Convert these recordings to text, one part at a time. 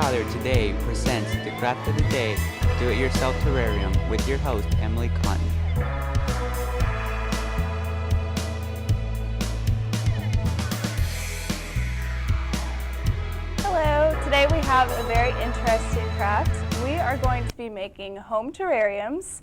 Tyler today presents the Craft of the Day Do-It-Yourself Terrarium with your host, Emily Cotten. Hello, today we have a very interesting craft. We are going to be making home terrariums.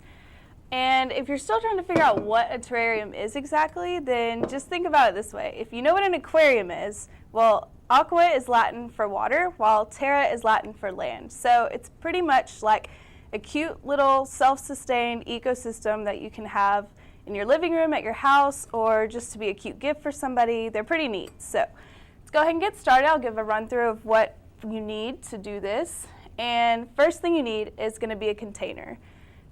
And if you're still trying to figure out what a terrarium is exactly, then just think about it this way. If you know what an aquarium is, well, aqua is Latin for water, while terra is Latin for land. So it's pretty much like a cute little self-sustained ecosystem that you can have in your living room at your house, or just to be a cute gift for somebody. They're pretty neat. So let's go ahead and get started. I'll give a run through of what you need to do this. And first thing you need is going to be a container.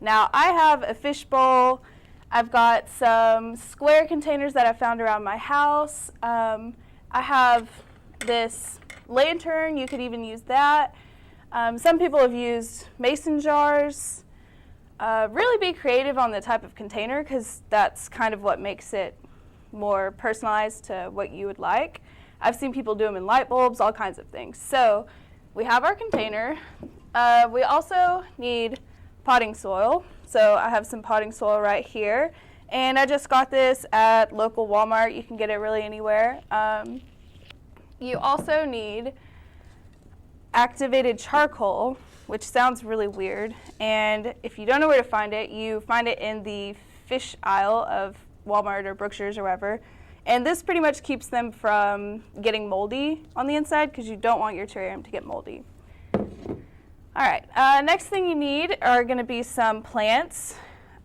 Now I have a fish bowl. I've got some square containers that I found around my house. I have this lantern. You could even use that. Some people have used mason jars. Really be creative on the type of container, because that's kind of what makes it more personalized to what you would like. I've seen people do them in light bulbs, all kinds of things. So we have our container. We also need potting soil. So I have some potting soil right here. And I just got this at local Walmart. You can get it really anywhere. You also need activated charcoal, which sounds really weird. And if you don't know where to find it, you find it in the fish aisle of Walmart or Brookshire's or wherever. And this pretty much keeps them from getting moldy on the inside, because you don't want your terrarium to get moldy. All right, next thing you need are going to be some plants.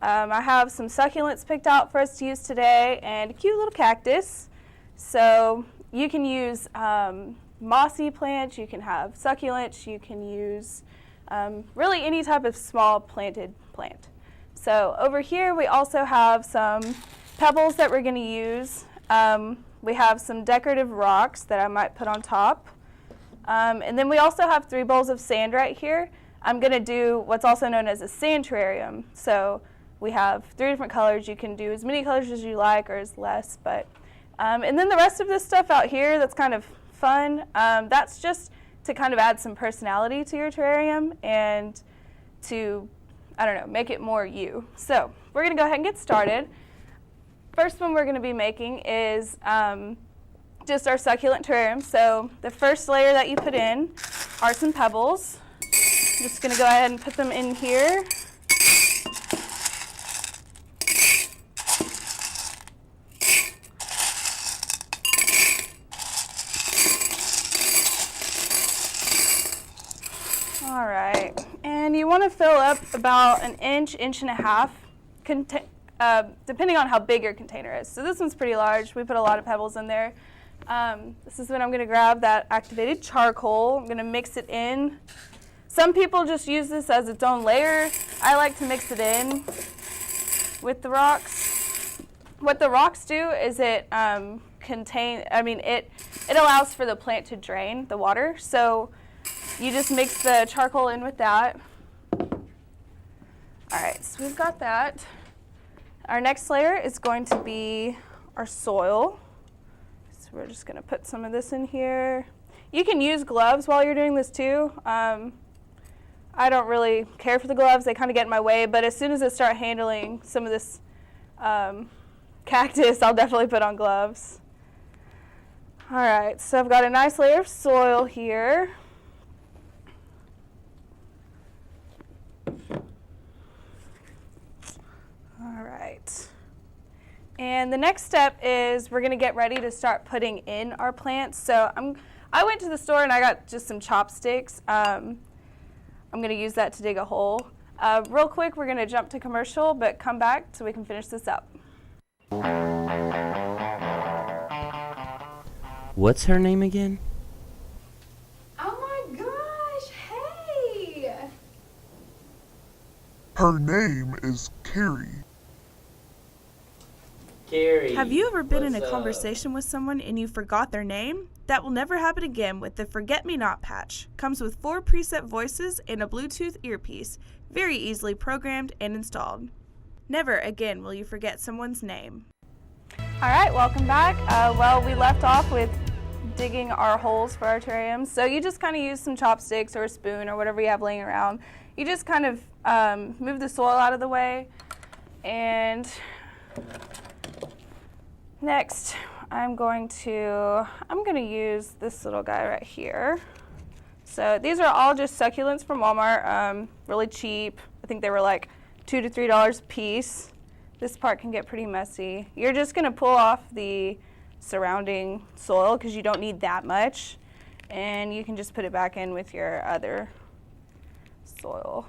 I have some succulents picked out for us to use today, and a cute little cactus. So you can use mossy plants, you can have succulents, you can use really any type of small planted plant. So over here we also have some pebbles that we're going to use. We have some decorative rocks that I might put on top. And then we also have 3 bowls of sand right here. I'm going to do what's also known as a sand terrarium. So we have 3 different colors. You can do as many colors as you like or as less. But and then the rest of this stuff out here that's kind of fun, that's just to kind of add some personality to your terrarium and to, I don't know, make it more you. So we're going to go ahead and get started. First one we're going to be making is just our succulent terrarium. So the first layer that you put in are some pebbles. I'm just going to go ahead and put them in here. All right, and you want to fill up about an inch, inch and a half, depending on how big your container is. So this one's pretty large. We put a lot of pebbles in there. This is when I'm going to grab that activated charcoal. I'm going to mix it in. Some people just use this as its own layer. I like to mix it in with the rocks. What the rocks do is it allows for the plant to drain the water. So you just mix the charcoal in with that. All right, so we've got that. Our next layer is going to be our soil. So we're just going to put some of this in here. You can use gloves while you're doing this too. I don't really care for the gloves. They kind of get in my way. But as soon as I start handling some of this cactus, I'll definitely put on gloves. All right, so I've got a nice layer of soil here. All right. And the next step is we're going to get ready to start putting in our plants. So I went to the store and I got just some chopsticks. I'm going to use that to dig a hole. Real quick, we're going to jump to commercial, but come back so we can finish this up. What's her name again? Oh my gosh, hey! Her name is Carrie. Carrie. Have you ever been in a conversation with someone and you forgot their name? That will never happen again with the Forget Me Not patch. Comes with 4 preset voices and a Bluetooth earpiece, very easily programmed and installed. Never again will you forget someone's name. All right, welcome back. Well, we left off with digging our holes for our terrariums. So you just kind of use some chopsticks or a spoon or whatever you have laying around. You just kind of move the soil out of the way. And next, I'm going to use this little guy right here. So these are all just succulents from Walmart, really cheap. I think they were like $2 to $3 a piece. This part can get pretty messy. You're just gonna pull off the surrounding soil because you don't need that much. And you can just put it back in with your other soil.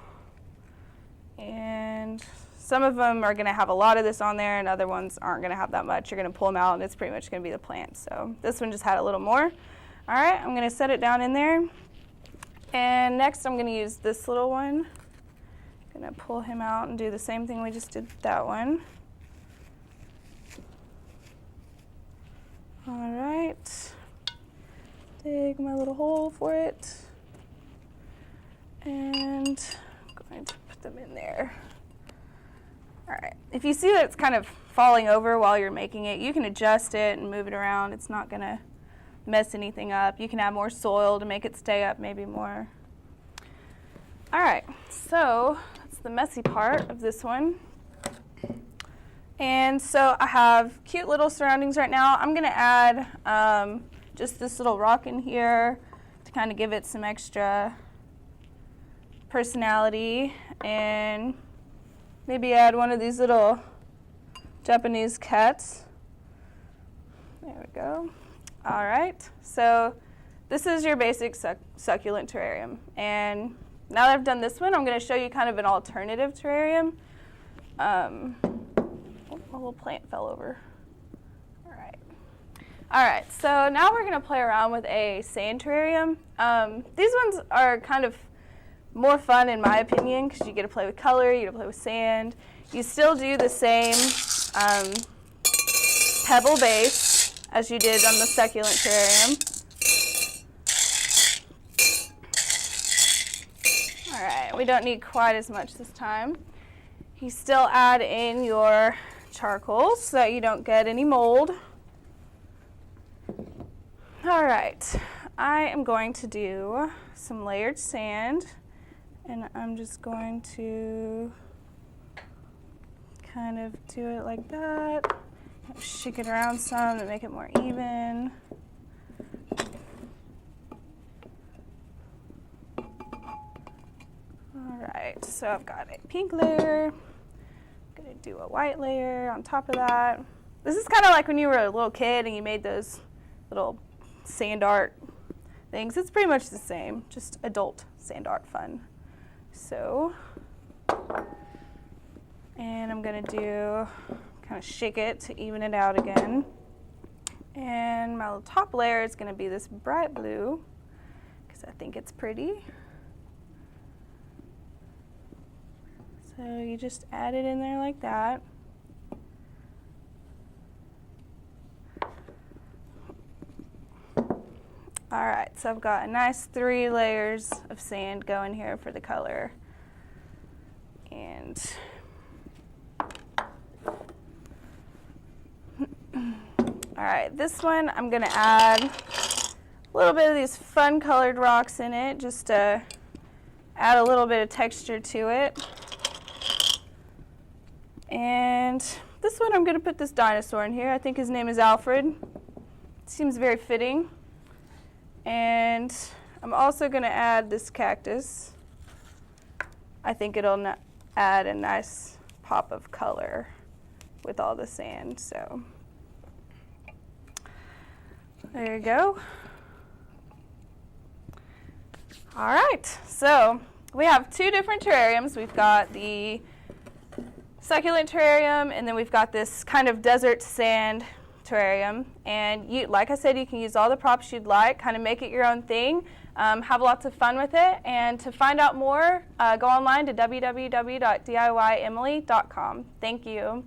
And some of them are gonna have a lot of this on there and other ones aren't gonna have that much. You're gonna pull them out and it's pretty much gonna be the plant. So this one just had a little more. All right, I'm gonna set it down in there. And next I'm gonna use this little one. Gonna pull him out and do the same thing we just did with that one. All right, dig my little hole for it. And I'm going to put them in there. All right, if you see that it's kind of falling over while you're making it, you can adjust it and move it around. It's not gonna mess anything up. You can add more soil to make it stay up maybe more. All right, so that's the messy part of this one. And so I have cute little surroundings right now. I'm gonna add just this little rock in here to kind of give it some extra personality, and maybe add one of these little Japanese cats. There we go. All right, so this is your basic succulent terrarium. And now that I've done this one, I'm going to show you kind of an alternative terrarium. Oh, my little plant fell over. All right, so now we're going to play around with a sand terrarium. These ones are kind of more fun in my opinion because you get to play with color, you get to play with sand. You still do the same pebble base as you did on the succulent terrarium. All right, we don't need quite as much this time. You still add in your charcoal so that you don't get any mold. All right, I am going to do some layered sand, and I'm just going to kind of do it like that. Shake it around some to make it more even. All right, so I've got a pink layer. I'm gonna do a white layer on top of that. This is kind of like when you were a little kid and you made those little sand art things. It's pretty much the same, just adult sand art fun. So, and I'm gonna do, kind of shake it to even it out again. And my little top layer is gonna be this bright blue, because I think it's pretty. So you just add it in there like that. All right, so I've got a nice 3 layers of sand going here for the color. And all right, this one I'm gonna add a little bit of these fun colored rocks in it just to add a little bit of texture to it. And this one I'm gonna put this dinosaur in here. I think his name is Alfred. Seems very fitting. And I'm also gonna add this cactus. I think it'll add a nice pop of color with all the sand, so. There you go. All right, so we have 2 different terrariums. We've got the succulent terrarium, and then we've got this kind of desert sand terrarium. And you, like I said, you can use all the props you'd like, kind of make it your own thing, have lots of fun with it. And to find out more, go online to www.diyemily.com. Thank you.